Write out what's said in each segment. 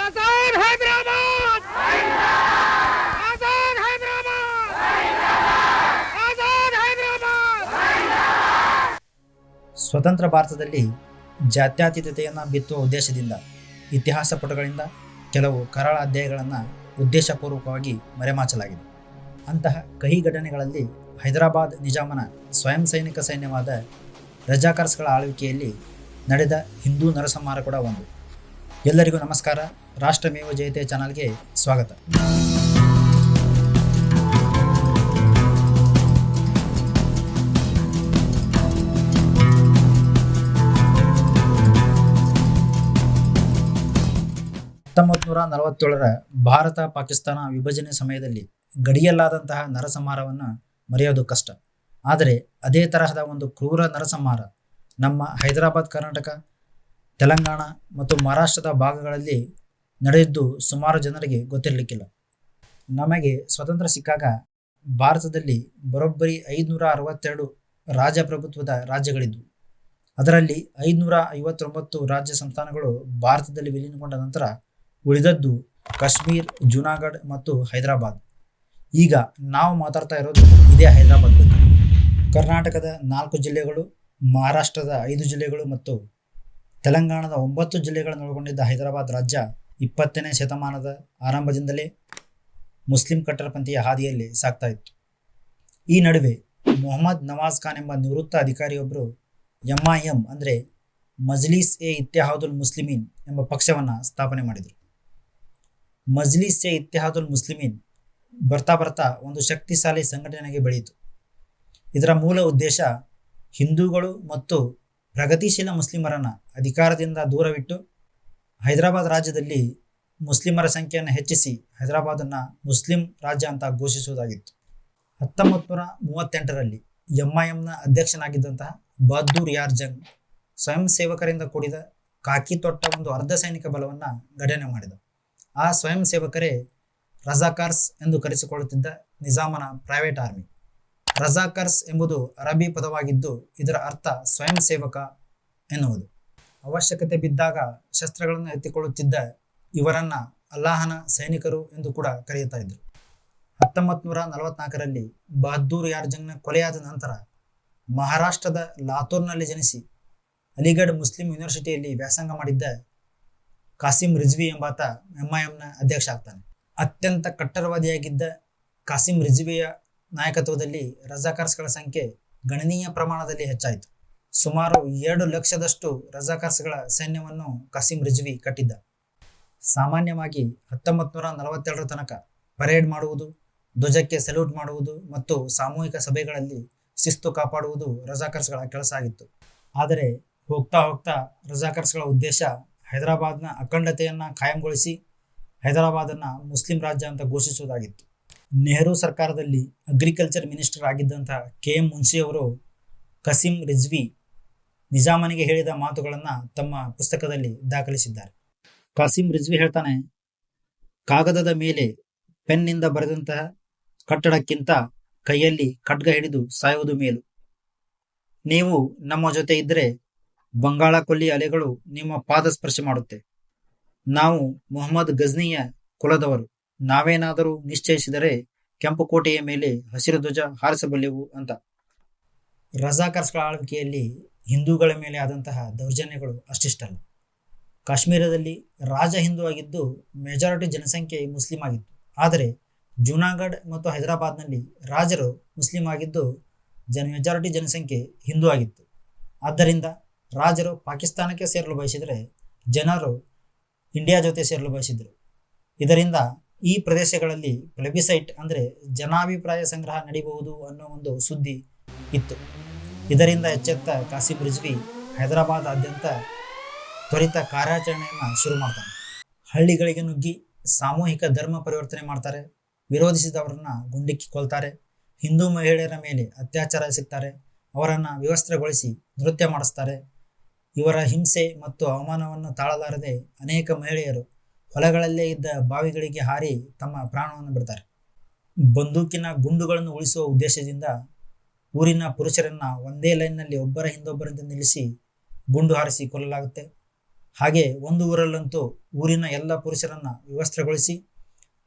आजाद हैदराबाद आजाद हैदराबाद आजाद हैदराबाद ಸ್ವತಂತ್ರ ಭಾರತದಲ್ಲಿ ಜಾತ್ಯತೀತತೆಯನ್ನು ಬಿತ್ತುವ ಉದ್ದೇಶದಿಂದ ಇತಿಹಾಸ ಪುಟಗಳಿಂದ ಕೆಲವು ಕರಾಳ ಅಧ್ಯಾಯಗಳನ್ನು ಉದ್ದೇಶಪೂರ್ವಕವಾಗಿ ಮರೆಮಾಚಲಾಗಿದೆ. ಅಂತಹ ಕಹಿ ಘಟನೆಗಳಲ್ಲಿ ಹೈದರಾಬಾದ್ ನಿಜಾಮನ ಸ್ವಯಂ ಸೈನಿಕ ಸೈನ್ಯವಾದ ರಜಾಕರ್ಸ್ಗಳ ಆಳ್ವಿಕೆಯಲ್ಲಿ ನಡೆದ ಹಿಂದೂ ನರಸಂಹಾರ ಕೂಡ ಒಂದು. ಎಲ್ಲರಿಗೂ ನಮಸ್ಕಾರ. ರಾಷ್ಟ್ರಮೇವ ಜಯತೆ ಚಾನಲ್ಗೆ ಸ್ವಾಗತ. ಭಾರತ ಪಾಕಿಸ್ತಾನ ವಿಭಜನೆ ಸಮಯದಲ್ಲಿ ಗಡಿಯಲ್ಲಾದಂತಹ ನರಸಂಹಾರವನ್ನು ಮರೆಯೋದು ಕಷ್ಟ. ಆದರೆ ಅದೇ ತರಹದ ಒಂದು ಕ್ರೂರ ನರಸಂಹಾರ ನಮ್ಮ ಹೈದರಾಬಾದ್, ಕರ್ನಾಟಕ, ತೆಲಂಗಾಣ ಮತ್ತು ಮಹಾರಾಷ್ಟ್ರದ ಭಾಗಗಳಲ್ಲಿ ನಡೆದಿದ್ದು ಸುಮಾರು ಜನರಿಗೆ ಗೊತ್ತಿರಲಿಕ್ಕಿಲ್ಲ. ನಮಗೆ ಸ್ವತಂತ್ರ ಸಿಕ್ಕಾಗ ಭಾರತದಲ್ಲಿ ಬರೋಬ್ಬರಿ 562 ರಾಜಪ್ರಭುತ್ವದ ರಾಜ್ಯಗಳಿದ್ವು. ಅದರಲ್ಲಿ 559 ರಾಜ್ಯ ಸಂಸ್ಥಾನಗಳು ಭಾರತದಲ್ಲಿ ವಿಲೀನಗೊಂಡ ನಂತರ ಉಳಿದದ್ದು ಕಾಶ್ಮೀರ್, ಜೂನಾಗಢ್ ಮತ್ತು ಹೈದರಾಬಾದ್. ಈಗ ನಾವು ಮಾತಾಡ್ತಾ ಇರೋದು ಇದೇ ಹೈದರಾಬಾದ್ ಬಗ್ಗೆ. ಕರ್ನಾಟಕದ 4 ಜಿಲ್ಲೆಗಳು, ಮಹಾರಾಷ್ಟ್ರದ 5 ಜಿಲ್ಲೆಗಳು ಮತ್ತು ತೆಲಂಗಾಣದ 9 ಜಿಲ್ಲೆಗಳನ್ನು ಒಳಗೊಂಡಿದ್ದ ಹೈದರಾಬಾದ್ ರಾಜ್ಯ 20ನೇ ಶತಮಾನದ ಆರಂಭದಿಂದಲೇ ಮುಸ್ಲಿಂ ಕಟ್ಟರಪಂಥೀಯ ಹಾದಿಯಲ್ಲಿ ಸಾಗ್ತಾ ಇತ್ತು. ಈ ನಡುವೆ ಮೊಹಮ್ಮದ್ ನವಾಜ್ ಖಾನ್ ಎಂಬ ನಿವೃತ್ತ ಅಧಿಕಾರಿಯೊಬ್ಬರು MIM ಅಂದರೆ ಮಜ್ಲಿಸ್ ಎ ಇತ್ತೆಹಾದುಲ್ ಮುಸ್ಲಿಮೀನ್ ಎಂಬ ಪಕ್ಷವನ್ನು ಸ್ಥಾಪನೆ ಮಾಡಿದರು. ಮಜ್ಲಿಸ್ ಎ ಇತ್ತೆಹಾದುಲ್ ಮುಸ್ಲಿಮೀನ್ ಬರ್ತಾ ಒಂದು ಶಕ್ತಿಶಾಲಿ ಸಂಘಟನೆಗೆ ಬೆಳೆಯಿತು. ಇದರ ಮೂಲ ಉದ್ದೇಶ ಹಿಂದೂಗಳು ಮತ್ತು ಪ್ರಗತಿಶೀಲ ಮುಸ್ಲಿಮರನ್ನು ಅಧಿಕಾರದಿಂದ ದೂರವಿಟ್ಟು ಹೈದರಾಬಾದ್ ರಾಜ್ಯದಲ್ಲಿ ಮುಸ್ಲಿಮರ ಸಂಖ್ಯೆಯನ್ನು ಹೆಚ್ಚಿಸಿ ಹೈದರಾಬಾದನ್ನು ಮುಸ್ಲಿಂ ರಾಜ್ಯ ಅಂತ ಘೋಷಿಸುವುದಾಗಿತ್ತು. 1938ರಲ್ಲಿ MIMನ ಅಧ್ಯಕ್ಷನಾಗಿದ್ದಂತಹ ಬಹದ್ದೂರ್ ಯಾರ್ ಜಂಗ್ ಸ್ವಯಂ ಸೇವಕರಿಂದ ಕೂಡಿದ ಕಾಕಿ ತೊಟ್ಟ ಒಂದು ಅರ್ಧ ಸೈನಿಕ ಬಲವನ್ನು ಘಟನೆ ಮಾಡಿದ. ಆ ಸ್ವಯಂ ಸೇವಕರೇ ರಜಾಕರ್ಸ್ ಎಂದು ಕರೆಸಿಕೊಳ್ಳುತ್ತಿದ್ದ ನಿಜಾಮನ ಪ್ರೈವೇಟ್ ಆರ್ಮಿ. ರಜಾಕರ್ಸ್ ಎಂಬುದು ಅರಬಿ ಪದವಾಗಿದ್ದು ಇದರ ಅರ್ಥ ಸ್ವಯಂ ಸೇವಕ ಎನ್ನುವುದು. ಅವಶ್ಯಕತೆ ಬಿದ್ದಾಗ ಶಸ್ತ್ರಗಳನ್ನು ಎತ್ತಿಕೊಳ್ಳುತ್ತಿದ್ದ ಇವರನ್ನ ಅಲ್ಲಾಹನ ಸೈನಿಕರು ಎಂದು ಕೂಡ ಕರೆಯುತ್ತಾ ಇದ್ರು. 1944ರಲ್ಲಿ ಬಹದ್ದೂರ್ ಯಾರ್ ಜಂಗ್ನ ಕೊಲೆಯಾದ ನಂತರ ಮಹಾರಾಷ್ಟ್ರದ ಲಾತೂರ್ನಲ್ಲಿ ಜನಿಸಿ ಅಲಿಗಢ್ ಮುಸ್ಲಿಂ ಯೂನಿವರ್ಸಿಟಿಯಲ್ಲಿ ವ್ಯಾಸಂಗ ಮಾಡಿದ್ದ ಕಾಸಿಂ ರಿಜ್ವಿ ಎಂಬಾತ MIMನ ಅಧ್ಯಕ್ಷ ಆಗ್ತಾನೆ. ಅತ್ಯಂತ ಕಟ್ಟರವಾದಿಯಾಗಿದ್ದ ಕಾಸಿಂ ರಿಜ್ವಿಯ ನಾಯಕತ್ವದಲ್ಲಿ ರಜಾಕರ್ಸ್ಗಳ ಸಂಖ್ಯೆ ಗಣನೀಯ ಪ್ರಮಾಣದಲ್ಲಿ ಹೆಚ್ಚಾಯಿತು. ಸುಮಾರು 2 ಲಕ್ಷದಷ್ಟು ರಜಾಕರ್ಸ್ಗಳ ಸೈನ್ಯವನ್ನು ಕಾಸಿಂ ರಿಜ್ವಿ ಕಟ್ಟಿದ್ದ. ಸಾಮಾನ್ಯವಾಗಿ 1942ರ ತನಕ ಪರೇಡ್ ಮಾಡುವುದು, ಧ್ವಜಕ್ಕೆ ಸಲ್ಯೂಟ್ ಮಾಡುವುದು ಮತ್ತು ಸಾಮೂಹಿಕ ಸಭೆಗಳಲ್ಲಿ ಶಿಸ್ತು ಕಾಪಾಡುವುದು ರಜಾಕರ್ಸ್ಗಳ ಕೆಲಸ ಆಗಿತ್ತು. ಆದರೆ ಹೋಗ್ತಾ ರಜಾಕರ್ಸ್ಗಳ ಉದ್ದೇಶ ಹೈದರಾಬಾದ್ನ ಅಖಂಡತೆಯನ್ನು ಕಾಯಂಗೊಳಿಸಿ ಹೈದರಾಬಾದನ್ನು ಮುಸ್ಲಿಂ ರಾಜ್ಯ ಅಂತ ಘೋಷಿಸುವುದಾಗಿತ್ತು. ನೆಹರು ಸರ್ಕಾರದಲ್ಲಿ ಅಗ್ರಿಕಲ್ಚರ್ ಮಿನಿಸ್ಟರ್ ಆಗಿದ್ದಂತಹ KM ಮುನ್ಷಿ ಅವರು ಕಾಸಿಂ ರಿಜ್ವಿ ನಿಜಾಮನಿಗೆ ಹೇಳಿದ ಮಾತುಗಳನ್ನು ತಮ್ಮ ಪುಸ್ತಕದಲ್ಲಿ ದಾಖಲಿಸಿದ್ದಾರೆ. ಕಾಸಿಂ ರಿಜ್ವಿ ಹೇಳ್ತಾನೆ, ಕಾಗದದ ಮೇಲೆ ಪೆನ್ನಿಂದ ಬರೆದಂತಹ ಕಟ್ಟಡಕ್ಕಿಂತ ಕೈಯಲ್ಲಿ ಖಡ್ಗ ಹಿಡಿದು ಸಾಯುವುದು ಮೇಲು. ನೀವು ನಮ್ಮ ಜೊತೆ ಇದ್ದರೆ ಬಂಗಾಳ ಕೊಲ್ಲಿ ಅಲೆಗಳು ನಿಮ್ಮ ಪಾದ ಸ್ಪರ್ಶ ಮಾಡುತ್ತೆ. ನಾವು ಮೊಹಮ್ಮದ್ ಗಜ್ನಿಯ ಕುಲದವರು. ನಾವೇನಾದರೂ ನಿಶ್ಚಯಿಸಿದರೆ ಕೆಂಪು ಕೋಟೆಯ ಮೇಲೆ ಹಸಿರು ಧ್ವಜ ಹಾರಿಸಬಲ್ಲೆವು ಅಂತ. ರಜಾಕರ್ಸ್ಗಳ ಆಳ್ವಿಕೆಯಲ್ಲಿ ಹಿಂದೂಗಳ ಮೇಲೆ ಆದಂತಹ ದೌರ್ಜನ್ಯಗಳು ಅಷ್ಟಿಷ್ಟಲ್ಲ. ಕಾಶ್ಮೀರದಲ್ಲಿ ರಾಜ ಹಿಂದೂ ಆಗಿದ್ದು ಮೆಜಾರಿಟಿ ಜನಸಂಖ್ಯೆ ಮುಸ್ಲಿಂ ಆಗಿತ್ತು. ಆದರೆ ಜೂನಾಗಢ್ ಮತ್ತು ಹೈದರಾಬಾದ್ನಲ್ಲಿ ರಾಜರು ಮುಸ್ಲಿಂ ಆಗಿದ್ದು ಮೆಜಾರಿಟಿ ಜನಸಂಖ್ಯೆ ಹಿಂದೂ ಆಗಿತ್ತು. ಆದ್ದರಿಂದ ರಾಜರು ಪಾಕಿಸ್ತಾನಕ್ಕೆ ಸೇರಲು ಬಯಸಿದರೆ ಜನರು ಇಂಡಿಯಾ ಜೊತೆ ಸೇರಲು ಬಯಸಿದರು. ಇದರಿಂದ ಈ ಪ್ರದೇಶಗಳಲ್ಲಿ ಪ್ಲೆಬಿಸೈಟ್ ಅಂದರೆ ಜನಾಭಿಪ್ರಾಯ ಸಂಗ್ರಹ ನಡೆಯಬಹುದು ಅನ್ನೋ ಒಂದು ಸುದ್ದಿ ಇತ್ತು. ಇದರಿಂದ ಎಚ್ಚೆತ್ತ ಕಾಸಿಂ ರಿಜ್ವಿ ಹೈದರಾಬಾದಾದ್ಯಂತ ತ್ವರಿತ ಕಾರ್ಯಾಚರಣೆಯನ್ನು ಶುರು ಮಾಡ್ತಾನೆ. ಹಳ್ಳಿಗಳಿಗೆ ನುಗ್ಗಿ ಸಾಮೂಹಿಕ ಧರ್ಮ ಪರಿವರ್ತನೆ ಮಾಡ್ತಾರೆ. ವಿರೋಧಿಸಿದವರನ್ನ ಗುಂಡಿಕ್ಕಿ ಕೊಲ್ತಾರೆ. ಹಿಂದೂ ಮಹಿಳೆಯರ ಮೇಲೆ ಅತ್ಯಾಚಾರ ಎಸಗ್ತಾರೆ. ಅವರನ್ನು ವಿವಸ್ತ್ರಗೊಳಿಸಿ ನೃತ್ಯ ಮಾಡಿಸ್ತಾರೆ. ಇವರ ಹಿಂಸೆ ಮತ್ತು ಅವಮಾನವನ್ನು ತಾಳಲಾರದೆ ಅನೇಕ ಮಹಿಳೆಯರು ಹೊಲಗಳಲ್ಲೇ ಇದ್ದ ಬಾವಿಗಳಿಗೆ ಹಾರಿ ತಮ್ಮ ಪ್ರಾಣವನ್ನು ಬಿಡ್ತಾರೆ. ಬಂದೂಕಿನ ಗುಂಡುಗಳನ್ನು ಉಳಿಸುವ ಉದ್ದೇಶದಿಂದ ಊರಿನ ಪುರುಷರನ್ನ ಒಂದೇ ಲೈನ್ನಲ್ಲಿ ಒಬ್ಬರ ಹಿಂದೊಬ್ಬರಂತೆ ನಿಲ್ಲಿಸಿ ಗುಂಡು ಹಾರಿಸಿ ಕೊಲ್ಲಲಾಗುತ್ತೆ. ಹಾಗೆ ಒಂದು ಊರಲ್ಲಂತೂ ಊರಿನ ಎಲ್ಲ ಪುರುಷರನ್ನ ವಿವಸ್ತ್ರಗೊಳಿಸಿ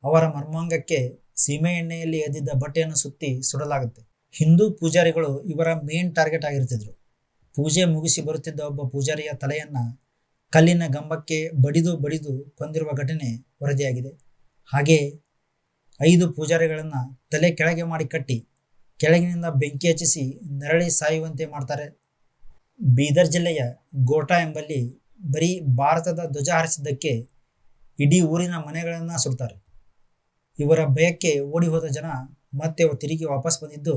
ಅವರ ಮರ್ಮಾಂಗಕ್ಕೆ ಸೀಮೆ ಎಣ್ಣೆಯಲ್ಲಿ ಎದ್ದಿದ್ದ ಬಟ್ಟೆಯನ್ನು ಸುತ್ತಿ ಸುಡಲಾಗುತ್ತೆ. ಹಿಂದೂ ಪೂಜಾರಿಗಳು ಇವರ ಮೇನ್ ಟಾರ್ಗೆಟ್ ಆಗಿರ್ತಿದ್ರು. ಪೂಜೆ ಮುಗಿಸಿ ಬರುತ್ತಿದ್ದ ಒಬ್ಬ ಪೂಜಾರಿಯ ತಲೆಯನ್ನ ಕಲ್ಲಿನ ಗಂಬಕ್ಕೆ ಬಡಿದು ಬಡಿದು ಕೊಂದಿರುವ ಘಟನೆ ವರದಿಯಾಗಿದೆ. ಹಾಗೆ 5 ಪೂಜಾರಿಗಳನ್ನ ತಲೆ ಕೆಳಗೆ ಮಾಡಿ ಕಟ್ಟಿ ಕೆಳಗಿನಿಂದ ಬೆಂಕಿ ಹಚ್ಚಿಸಿ ನರಳಿ ಸಾಯುವಂತೆ ಮಾಡ್ತಾರೆ. ಬೀದರ್ ಜಿಲ್ಲೆಯ ಗೋಟಾ ಎಂಬಲ್ಲಿ ಬರೀ ಭಾರತದ ಧ್ವಜ ಹಾರಿಸಿದ್ದಕ್ಕೆ ಇಡೀ ಊರಿನ ಮನೆಗಳನ್ನ ಸುಡ್ತಾರೆ. ಇವರ ಭಯಕ್ಕೆ ಓಡಿ ಹೋದ ಜನ ಮತ್ತೆ ತಿರುಗಿ ವಾಪಸ್ ಬಂದಿದ್ದು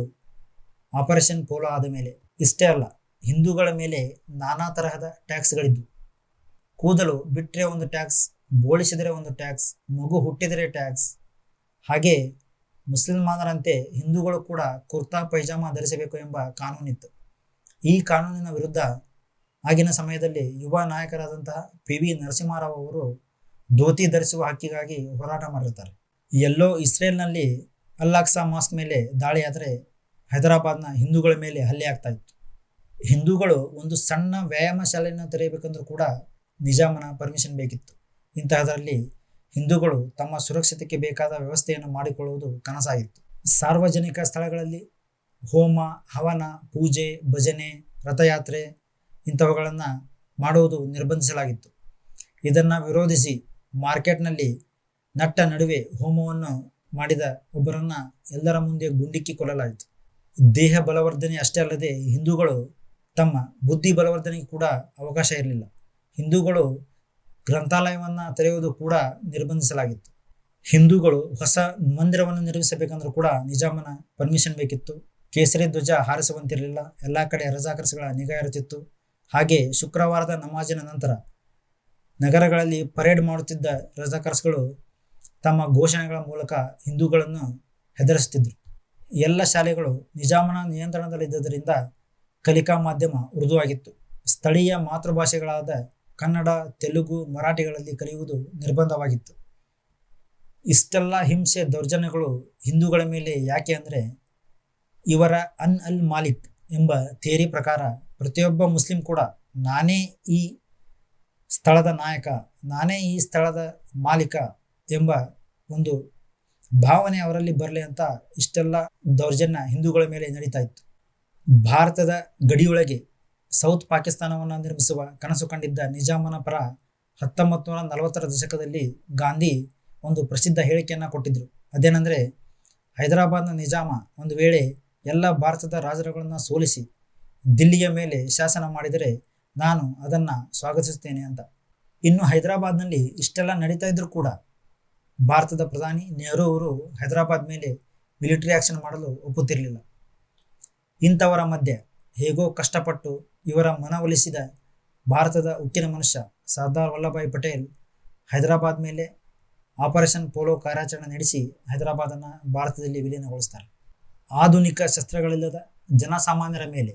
ಆಪರೇಷನ್ ಪೋಲೋ ಆದ ಮೇಲೆ. ಇಷ್ಟೇ ಅಲ್ಲ, ಹಿಂದೂಗಳ ಮೇಲೆ ನಾನಾ ತರಹದ ಟ್ಯಾಕ್ಸ್ಗಳಿದ್ದು, ಕೂದಲು ಬಿಟ್ಟರೆ ಒಂದು ಟ್ಯಾಕ್ಸ್, ಬೋಳಿಸಿದರೆ ಒಂದು ಟ್ಯಾಕ್ಸ್, ಮಗು ಹುಟ್ಟಿದರೆ ಟ್ಯಾಕ್ಸ್. ಹಾಗೆ ಮುಸಲ್ಮಾನರಂತೆ ಹಿಂದೂಗಳು ಕೂಡ ಕುರ್ತಾ ಪೈಜಾಮ ಧರಿಸಬೇಕು ಎಂಬ ಕಾನೂನಿತ್ತು. ಈ ಕಾನೂನಿನ ವಿರುದ್ಧ ಆಗಿನ ಸಮಯದಲ್ಲಿ ಯುವ ನಾಯಕರಾದಂತಹ PV ನರಸಿಂಹರಾವ್ ಅವರು ಧೋತಿ ಧರಿಸುವ ಹಕ್ಕಿಗಾಗಿ ಹೋರಾಟ ಮಾಡಿರ್ತಾರೆ. ಎಲ್ಲೋ ಇಸ್ರೇಲ್ನಲ್ಲಿ ಅಲ್-ಅಕ್ಸಾ ಮಾಸ್ಕ್ ಮೇಲೆ ದಾಳಿಯಾದರೆ ಹೈದರಾಬಾದ್ನ ಹಿಂದೂಗಳ ಮೇಲೆ ಹಲ್ಲೆ ಆಗ್ತಾ ಇತ್ತು. ಹಿಂದೂಗಳು ಒಂದು ಸಣ್ಣ ವ್ಯಾಯಾಮ ಶಾಲೆಯನ್ನು ತೆರೆಯಬೇಕೆಂದ್ರೂ ಕೂಡ ನಿಜಾಮನ ಪರ್ಮಿಷನ್ ಬೇಕಿತ್ತು. ಇಂತಹದರಲ್ಲಿ ಹಿಂದೂಗಳು ತಮ್ಮ ಸುರಕ್ಷತೆಗೆ ಬೇಕಾದ ವ್ಯವಸ್ಥೆಯನ್ನು ಮಾಡಿಕೊಳ್ಳುವುದು ಕನಸಾಗಿತ್ತು. ಸಾರ್ವಜನಿಕ ಸ್ಥಳಗಳಲ್ಲಿ ಹೋಮ, ಹವನ, ಪೂಜೆ, ಭಜನೆ, ರಥಯಾತ್ರೆ ಇಂಥವುಗಳನ್ನು ಮಾಡುವುದು ನಿರ್ಬಂಧಿಸಲಾಗಿತ್ತು. ಇದನ್ನು ವಿರೋಧಿಸಿ ಮಾರ್ಕೆಟ್ನಲ್ಲಿ ನಟ್ಟ ನಡುವೆ ಹೋಮವನ್ನು ಮಾಡಿದ ಒಬ್ಬರನ್ನ ಎಲ್ಲರ ಮುಂದೆ ಗುಂಡಿಕ್ಕಿ ಕೊಲ್ಲಲಾಯಿತು. ದೇಹ ಬಲವರ್ಧನೆ ಅಷ್ಟೇ ಅಲ್ಲದೆ ಹಿಂದೂಗಳು ತಮ್ಮ ಬುದ್ಧಿ ಬಲವರ್ಧನೆಗೆ ಕೂಡ ಅವಕಾಶ ಇರಲಿಲ್ಲ. ಹಿಂದೂಗಳು ಗ್ರಂಥಾಲಯವನ್ನು ತೆರೆಯುವುದು ಕೂಡ ನಿರ್ಬಂಧಿಸಲಾಗಿತ್ತು. ಹಿಂದೂಗಳು ಹೊಸ ಮಂದಿರವನ್ನು ನಿರ್ಮಿಸಬೇಕಂದ್ರೂ ಕೂಡ ನಿಜಾಮನ ಪರ್ಮಿಷನ್ ಬೇಕಿತ್ತು. ಕೇಸರಿ ಧ್ವಜ ಹಾರಿಸುವಂತಿರಲಿಲ್ಲ. ಎಲ್ಲ ಕಡೆ ರಜಾಕರ್ಸ್ಗಳ ನಿಗಾ ಇರುತ್ತಿತ್ತು. ಹಾಗೆ ಶುಕ್ರವಾರದ ನಮಾಜಿನ ನಂತರ ನಗರಗಳಲ್ಲಿ ಪರೇಡ್ ಮಾಡುತ್ತಿದ್ದ ರಜಾಕರ್ಸ್ಗಳು ತಮ್ಮ ಘೋಷಣೆಗಳ ಮೂಲಕ ಹಿಂದೂಗಳನ್ನು ಹೆದರಿಸುತ್ತಿದ್ದರು. ಎಲ್ಲ ಶಾಲೆಗಳು ನಿಜಾಮನ ನಿಯಂತ್ರಣದಲ್ಲಿದ್ದರಿಂದ ಕಲಿಕಾ ಮಾಧ್ಯಮ ಉರ್ದು ಆಗಿತ್ತು. ಸ್ಥಳೀಯ ಮಾತೃಭಾಷೆಗಳಾದ ಕನ್ನಡ, ತೆಲುಗು, ಮರಾಠಿಗಳಲ್ಲಿ ಕಲಿಯುವುದು ನಿರ್ಬಂಧವಾಗಿತ್ತು. ಇಷ್ಟೆಲ್ಲ ಹಿಂಸೆ ದೌರ್ಜನ್ಯಗಳು ಹಿಂದೂಗಳ ಮೇಲೆ ಯಾಕೆ ಅಂದರೆ, ಇವರ ಅಲ್ ಮಾಲಿಕ್ ಎಂಬ ಥಿಯರಿ ಪ್ರಕಾರ ಪ್ರತಿಯೊಬ್ಬ ಮುಸ್ಲಿಂ ಕೂಡ ನಾನೇ ಈ ಸ್ಥಳದ ನಾಯಕ, ನಾನೇ ಈ ಸ್ಥಳದ ಮಾಲೀಕ ಎಂಬ ಒಂದು ಭಾವನೆ ಅವರಲ್ಲಿ ಬರಲಿ ಅಂತ ಇಷ್ಟೆಲ್ಲ ದೌರ್ಜನ್ಯ ಹಿಂದೂಗಳ ಮೇಲೆ ನಡೀತಾ ಇತ್ತು. ಭಾರತದ ಗಡಿಯೊಳಗೆ ಸೌತ್ ಪಾಕಿಸ್ತಾನವನ್ನು ನಿರ್ಮಿಸುವ ಕನಸು ಕಂಡಿದ್ದ ನಿಜಾಮನ ಪರ 1940ರ ದಶಕದಲ್ಲಿ ಗಾಂಧಿ ಒಂದು ಪ್ರಸಿದ್ಧ ಹೇಳಿಕೆಯನ್ನು ಕೊಟ್ಟಿದ್ದರು. ಅದೇನೆಂದರೆ, ಹೈದರಾಬಾದ್ನ ನಿಜಾಮ ಒಂದು ವೇಳೆ ಎಲ್ಲ ಭಾರತದ ರಾಜರುಗಳನ್ನು ಸೋಲಿಸಿ ದಿಲ್ಲಿಯ ಮೇಲೆ ಶಾಸನ ಮಾಡಿದರೆ ನಾನು ಅದನ್ನು ಸ್ವಾಗತಿಸುತ್ತೇನೆ ಅಂತ. ಇನ್ನು ಹೈದರಾಬಾದ್ನಲ್ಲಿ ಇಷ್ಟೆಲ್ಲ ನಡೀತಾ ಇದ್ರೂ ಕೂಡ ಭಾರತದ ಪ್ರಧಾನಿ ನೆಹರು ಅವರು ಹೈದರಾಬಾದ್ ಮೇಲೆ ಮಿಲಿಟರಿ ಆಕ್ಷನ್ ಮಾಡಲು ಒಪ್ಪುತ್ತಿರಲಿಲ್ಲ. ಇಂಥವರ ಮಧ್ಯೆ ಹೇಗೋ ಕಷ್ಟಪಟ್ಟು ಇವರ ಮನವೊಲಿಸಿದ ಭಾರತದ ಉಕ್ಕಿನ ಮನುಷ್ಯ ಸರ್ದಾರ್ ವಲ್ಲಭಾಯ್ ಪಟೇಲ್ ಹೈದರಾಬಾದ್ ಮೇಲೆ ಆಪರೇಷನ್ ಪೋಲೋ ಕಾರ್ಯಾಚರಣೆ ನಡೆಸಿ ಹೈದರಾಬಾದನ್ನು ಭಾರತದಲ್ಲಿ ವಿಲೀನಗೊಳಿಸ್ತಾರೆ. ಆಧುನಿಕ ಶಸ್ತ್ರಗಳಿಲ್ಲದ ಜನಸಾಮಾನ್ಯರ ಮೇಲೆ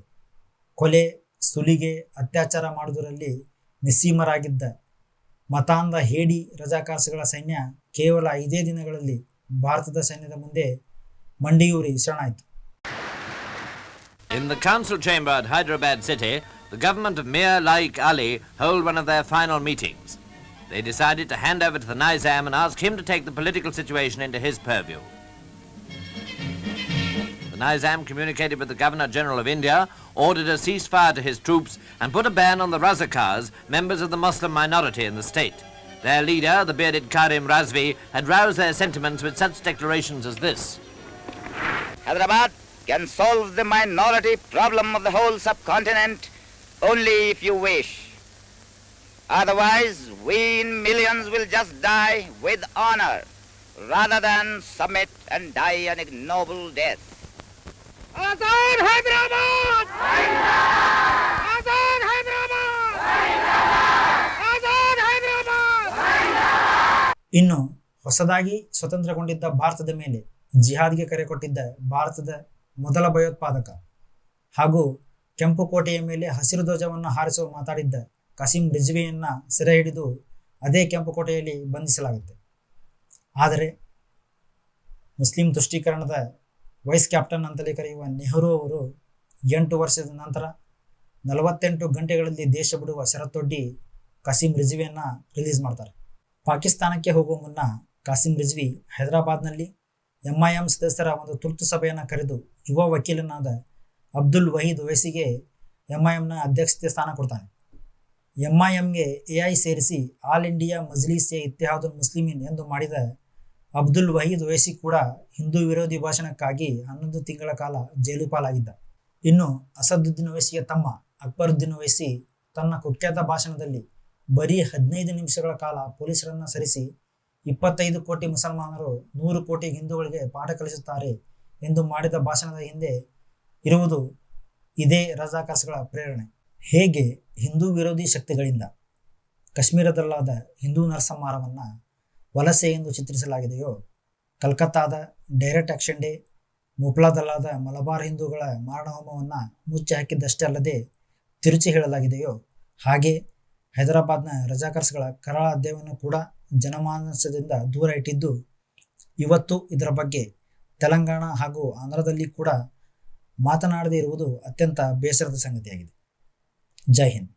ಕೊಲೆ, ಸುಲಿಗೆ, ಅತ್ಯಾಚಾರ ಮಾಡುವುದರಲ್ಲಿ ನಿಸ್ಸೀಮರಾಗಿದ್ದ ಮತಾಂಧ ಹೇಡಿ ರಜಾಕಾರ್ಸ್ಗಳ ಸೈನ್ಯ ಕೇವಲ 5 ದಿನಗಳಲ್ಲಿ ಭಾರತದ ಸೈನ್ಯದ ಮುಂದೆ ಮಂಡಿಯೂರಿ ಶರಣಾಯಿತು. In the council chamber at Hyderabad city, the government of Mir Laik Ali hold one of their final meetings. They decided to hand over to the Nizam and ask him to take the political situation into his purview. The Nizam communicated with the Governor-General of India, ordered a ceasefire to his troops and put a ban on the Razakars, members of the Muslim minority in the state. Their leader, the bearded Karim Razvi, had roused their sentiments with such declarations as this. Hyderabad can solve the minority problem of the whole subcontinent only if you wish. Otherwise, we in millions will just die with honor rather than submit and die an ignoble death. आजाद हैदराबाद, आजाद हैदराबाद, आजाद हैदराबाद. ಇನ್ನು ಹೊಸದಾಗಿ ಸ್ವತಂತ್ರಗೊಂಡಿದ್ದ ಭಾರತದ ಮೇಲೆ ಜಿಹಾದ್ಗೆ ಕರೆ ಕೊಟ್ಟಿದ್ದ ಭಾರತದ ಮೊದಲ ಭಯೋತ್ಪಾದಕ ಹಾಗೂ ಕೆಂಪು ಕೋಟೆಯ ಮೇಲೆ ಹಸಿರು ಧ್ವಜವನ್ನು ಹಾರಿಸುವ ಮಾತಾಡಿದ್ದ ಕಾಸಿಂ ರಿಜ್ವಿಯನ್ನ ಸೆರೆ ಹಿಡಿದು ಅದೇ ಕೆಂಪು ಕೋಟೆಯಲ್ಲಿ ಬಂಧಿಸಲಾಗುತ್ತೆ. ಆದರೆ ಮುಸ್ಲಿಂ ತುಷ್ಟೀಕರಣದ ವೈಸ್ ಕ್ಯಾಪ್ಟನ್ ಅಂತಲೇ ಕರೆಯುವ ನೆಹರು ಅವರು 8 ವರ್ಷದ ನಂತರ 48 ಗಂಟೆಗಳಲ್ಲಿ ದೇಶ ಬಿಡುವ ಷರತ್ತೊಡ್ಡಿ ಕಾಸಿಂ ರಿಜ್ವಿಯನ್ನು ರಿಲೀಸ್ ಮಾಡ್ತಾರೆ. ಪಾಕಿಸ್ತಾನಕ್ಕೆ ಹೋಗುವ ಮುನ್ನ ಕಾಸಿಂ ರಿಜ್ವಿ ಹೈದರಾಬಾದ್ನಲ್ಲಿ MIM ಸದಸ್ಯರ ಒಂದು ತುರ್ತು ಸಭೆಯನ್ನು ಕರೆದು ಯುವ ವಕೀಲನಾದ ಅಬ್ದುಲ್ ವಹೀದ್ ಒವೈಸಿಗೆ MIMನ ಅಧ್ಯಕ್ಷತೆ ಸ್ಥಾನ ಕೊಡ್ತಾನೆ. MIMಗೆ AI ಸೇರಿಸಿ ಆಲ್ ಇಂಡಿಯಾ ಮಜ್ಲಿಸ್-ಎ ಇತ್ತಿಹಾದುಲ್ ಮುಸ್ಲಿಮೀನ್ ಎಂದು ಮಾಡಿದ ಅಬ್ದುಲ್ ವಹೀದ್ ಒವೈಸಿ ಕೂಡ ಹಿಂದೂ ವಿರೋಧಿ ಭಾಷಣಕ್ಕಾಗಿ 11 ತಿಂಗಳ ಕಾಲ ಜೈಲು ಪಾಲಾಗಿದ್ದ. ಇನ್ನು ಅಸದುದ್ದೀನ್ ಒವೈಸಿಯ ತಮ್ಮ ಅಕ್ಬರುದ್ದೀನ್ ಒವೈಸಿ ತನ್ನ ಕುಖ್ಯಾತ ಭಾಷಣದಲ್ಲಿ ಬರೀ 15 ನಿಮಿಷಗಳ ಕಾಲ ಪೊಲೀಸರನ್ನು ಸರಿಸಿ 25 ಕೋಟಿ ಮುಸಲ್ಮಾನರು 100 ಕೋಟಿ ಹಿಂದೂಗಳಿಗೆ ಪಾಠ ಕಲಿಸುತ್ತಾರೆ ಎಂದು ಮಾಡಿದ ಭಾಷಣದ ಹಿಂದೆ ಇರುವುದು ಇದೇ ರಜಾಕರ್ಸ್ಗಳ ಪ್ರೇರಣೆ. ಹೇಗೆ ಹಿಂದೂ ವಿರೋಧಿ ಶಕ್ತಿಗಳಿಂದ ಕಾಶ್ಮೀರದಲ್ಲಾದ ಹಿಂದೂ ನರಸಂಹಾರವನ್ನು ವಲಸೆ ಎಂದು ಚಿತ್ರಿಸಲಾಗಿದೆಯೋ, ಕಲ್ಕತ್ತಾದ ಡೈರೆಕ್ಟ್ ಆಕ್ಷನ್ ಡೇ, ಮುಪ್ಲಾದಲ್ಲಾದ ಮಲಬಾರ್ ಹಿಂದೂಗಳ ಮಾರಣಹೋಮವನ್ನು ಮುಚ್ಚಿ ಹಾಕಿದ್ದಷ್ಟೇ ಅಲ್ಲದೆ ತಿರುಚಿ ಹೇಳಲಾಗಿದೆಯೋ, ಹಾಗೆ ಹೈದರಾಬಾದ್ನ ರಜಾಕರ್ಸ್ಗಳ ಕರಾಳ ಅಧ್ಯಾಯವನ್ನು ಕೂಡ ಜನಮಾನಸದಿಂದ ದೂರ ಇಟ್ಟಿದ್ದು ಇವತ್ತು ಇದರ ಬಗ್ಗೆ ತೆಲಂಗಾಣ ಹಾಗೂ ಆಂಧ್ರದಲ್ಲಿ ಕೂಡ ಮಾತನಾಡದೇ ಇರುವುದು ಅತ್ಯಂತ ಬೇಸರದ ಸಂಗತಿಯಾಗಿದೆ. ಜೈ ಹಿಂದ್.